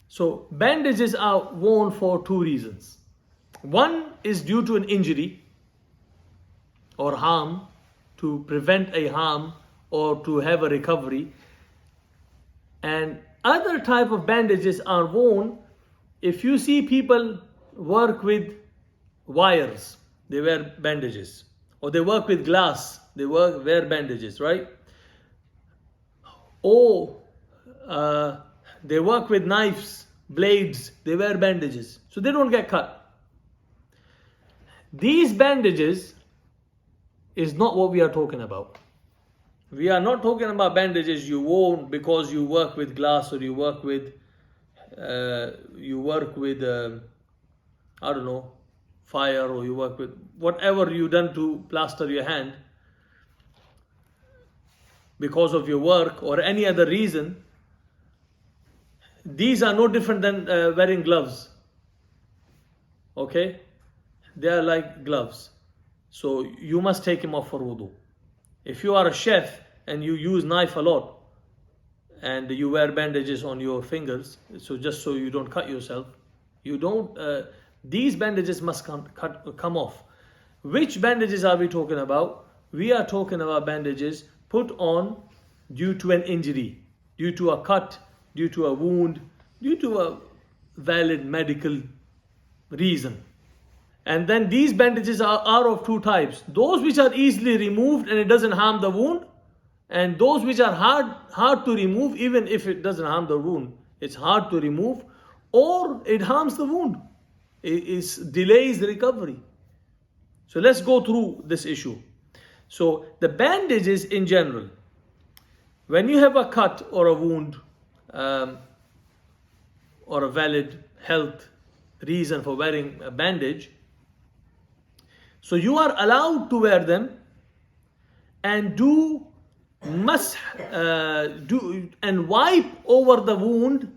So bandages are worn for two reasons. One is due to an injury or harm, to prevent a harm or to have a recovery. And other type of bandages are worn if you see people work with wires, they wear bandages. Or they work with glass, they wear bandages, right? Or they work with knives, blades, they wear bandages. So they don't get cut. These bandages is not what we are talking about. We are not talking about bandages you wore because you work with glass or you work with I don't know, fire, or you work with whatever you done to plaster your hand because of your work or any other reason. These are no different than wearing gloves. Okay? They are like gloves. So you must take them off for wudu. If you are a chef and you use knife a lot and you wear bandages on your fingers, so just so you don't cut yourself, these bandages must come off. Which bandages are we talking about? We are talking about bandages put on due to an injury, due to a cut, due to a wound, due to a valid medical reason. And then these bandages are of two types. Those which are easily removed and it doesn't harm the wound, and those which are hard to remove, even if it doesn't harm the wound, it's hard to remove, or it harms the wound. It delays the recovery. So let's go through this issue. So the bandages in general, when you have a cut or a wound, or a valid health reason for wearing a bandage, so you are allowed to wear them and wipe over the wound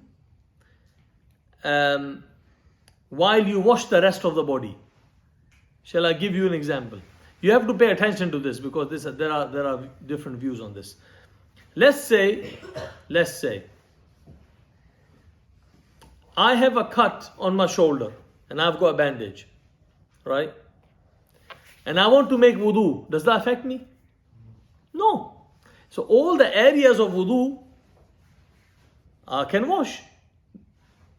while you wash the rest of the body. Shall I give you an example? You have to pay attention to this because there are different views on this. Let's say I have a cut on my shoulder and I've got a bandage, right? And I want to make wudu. Does that affect me? No. So all the areas of wudu can wash.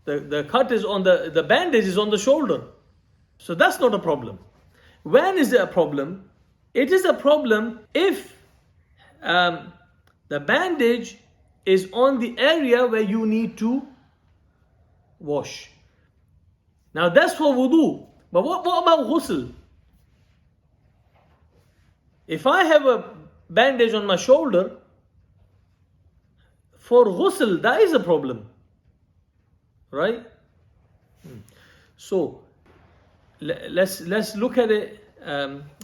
The cut is on the bandage is on the shoulder. So that's not a problem. When is it a problem? It is a problem if the bandage is on the area where you need to wash. Now that's for wudu. But what about ghusl? If I have a bandage on my shoulder, for ghusl, that is a problem. Right? So let's look at it.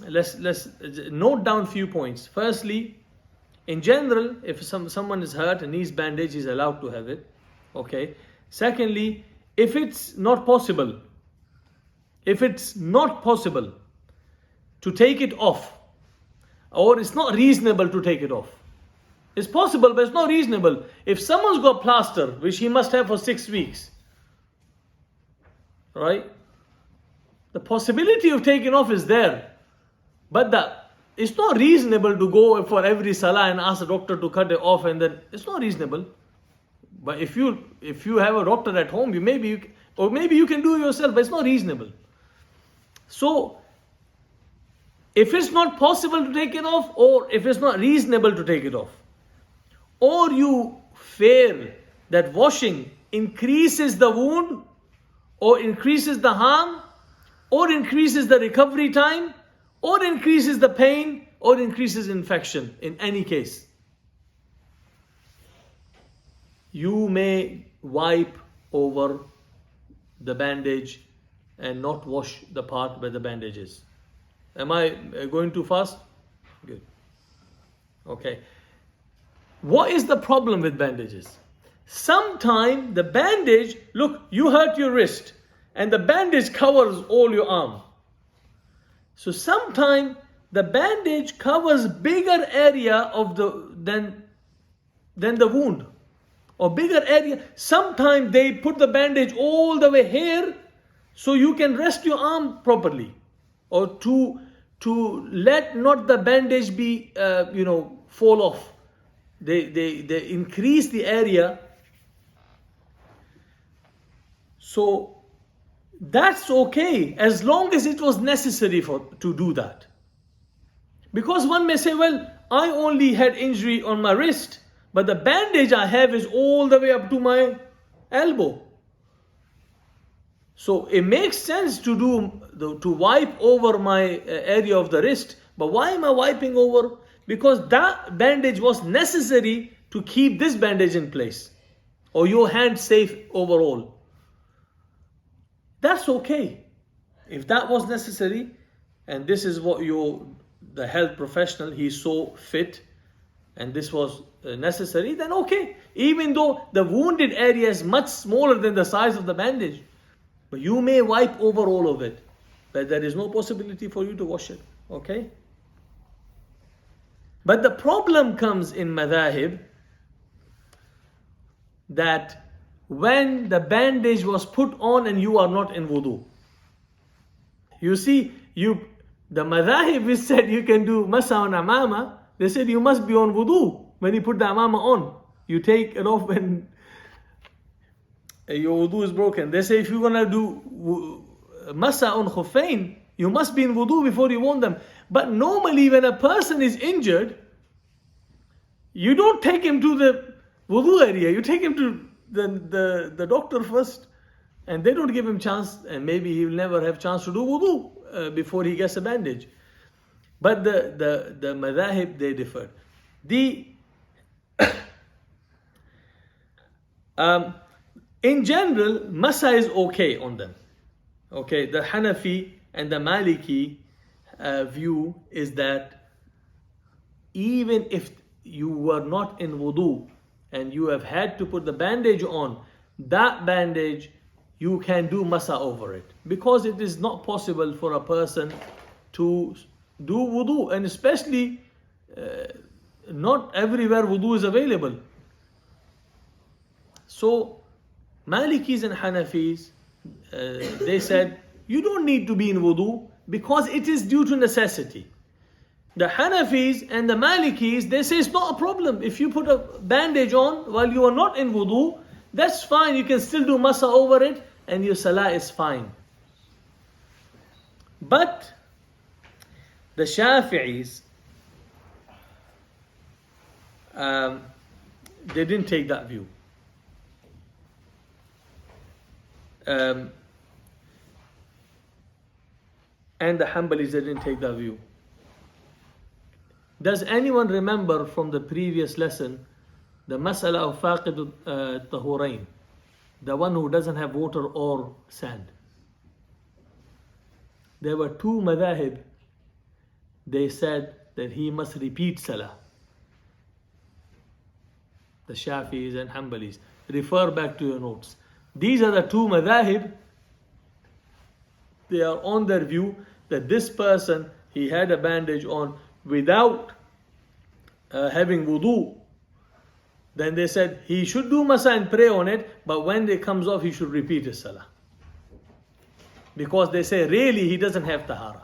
Let's note down a few points. Firstly, in general, if someone is hurt and needs bandage, he's allowed to have it. Okay. Secondly, if it's not possible to take it off, or it's not reasonable to take it off. It's possible, but it's not reasonable. If someone's got plaster, which he must have for 6 weeks, right? The possibility of taking off is there. But it's not reasonable to go for every salah and ask the doctor to cut it off, and then it's not reasonable. But if you have a doctor at home, maybe you can do it yourself, but it's not reasonable. So if it's not possible to take it off, or if it's not reasonable to take it off, or you fear that washing increases the wound, or increases the harm, or increases the recovery time, or increases the pain, or increases infection, in any case, you may wipe over the bandage and not wash the part where the bandage is. Am I going too fast? Good. Okay. What is the problem with bandages? Sometimes the bandage, look, you hurt your wrist and the bandage covers all your arm. So sometimes the bandage covers bigger area than the wound. or bigger area. Sometimes they put the bandage all the way here so you can rest your arm properly, or to let not the bandage be fall off. They increase the area. So that's okay as long as it was necessary to do that. Because one may say, well, I only had injury on my wrist, but the bandage I have is all the way up to my elbow. So it makes sense to wipe over my area of the wrist. But why am I wiping over? Because that bandage was necessary to keep this bandage in place, or your hand safe overall. That's okay. If that was necessary, and this is what the health professional, he's so fit, and this was necessary, then okay. Even though the wounded area is much smaller than the size of the bandage, but you may wipe over all of it, but there is no possibility for you to wash it, okay? But the problem comes in madhahib that when the bandage was put on and you are not in wudu. You see, the madhahib is said you can do masa on amama. They said you must be on wudu when you put the amama on. You take it off when your wudu is broken. They say if you're gonna do masa on khuffain, you must be in wudu before you want them. But normally when a person is injured, you don't take him to the wudu area. You take him to the doctor first, and they don't give him chance, and maybe he will never have chance to do wudu before he gets a bandage. But the madhahib, they differ. In general, masa is okay on them. Okay, the Hanafi and the Maliki view is that even if you were not in wudu and you have had to put the bandage on, that bandage you can do masa over it, because it is not possible for a person to do wudu, and especially not everywhere wudu is available. So Malikis and Hanafis, they said you don't need to be in wudu because it is due to necessity. The Hanafis and the Malikis, they say it's not a problem. If you put a bandage on while you are not in wudu, that's fine. You can still do masa over it and your salah is fine. But the Shafi'is, they didn't take that view. And the Hanbalis, they didn't take that view. Does anyone remember from the previous lesson the mas'ala of faqid tahurain, the one who doesn't have water or sand? There were two madhahib. They said that he must repeat salah. The Shafi'is and Hanbalis. Refer back to your notes. These are the two madhahib. They are on their view that this person, he had a bandage on without having wudu. Then they said he should do masa and pray on it, but when it comes off, he should repeat his salah. Because they say really he doesn't have tahara.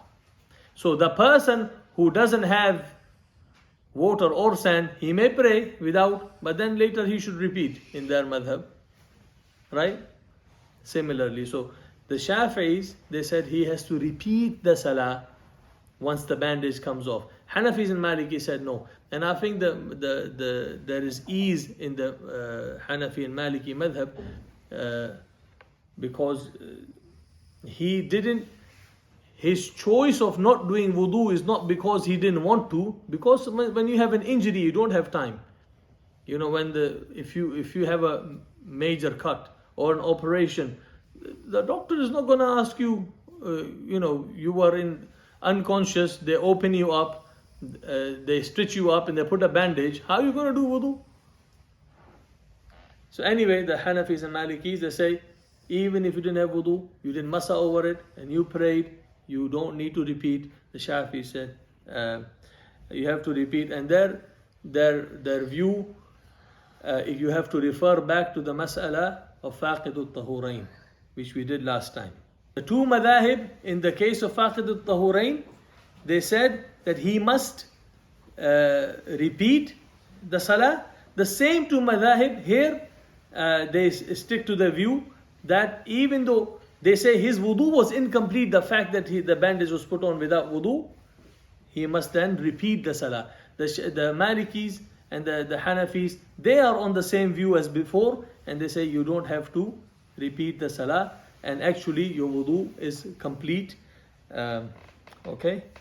So the person who doesn't have water or sand, he may pray without, but then later he should repeat in their madhab. Right? Similarly, so the Shafi'is, they said he has to repeat the salah once the bandage comes off. Hanafis and Maliki said no. And I think there is ease in the Hanafi and Maliki madhab because his choice of not doing wudu is not because he didn't want to, because when you have an injury, you don't have time. You know, if you have a major cut or an operation, the doctor is not going to ask you, you were unconscious, they open you up, they stitch you up and they put a bandage. How are you going to do wudu? So anyway, the Hanafis and Malikis, they say, even if you didn't have wudu, you did masa over it and you prayed, you don't need to repeat. The Shafi said, you have to repeat. And their view you have to refer back to the mas'ala of faqid al-tahurain, which we did last time. The two madhahib in the case of faqid al-tahurain, they said that he must repeat the salah. The same two madhahib here, they stick to the view that even though they say his wudu was incomplete, the fact that the bandage was put on without wudu, he must then repeat the salah. The Malikis and the Hanafis, they are on the same view as before, and they say you don't have to repeat the salah, and actually your wudu is complete. Okay.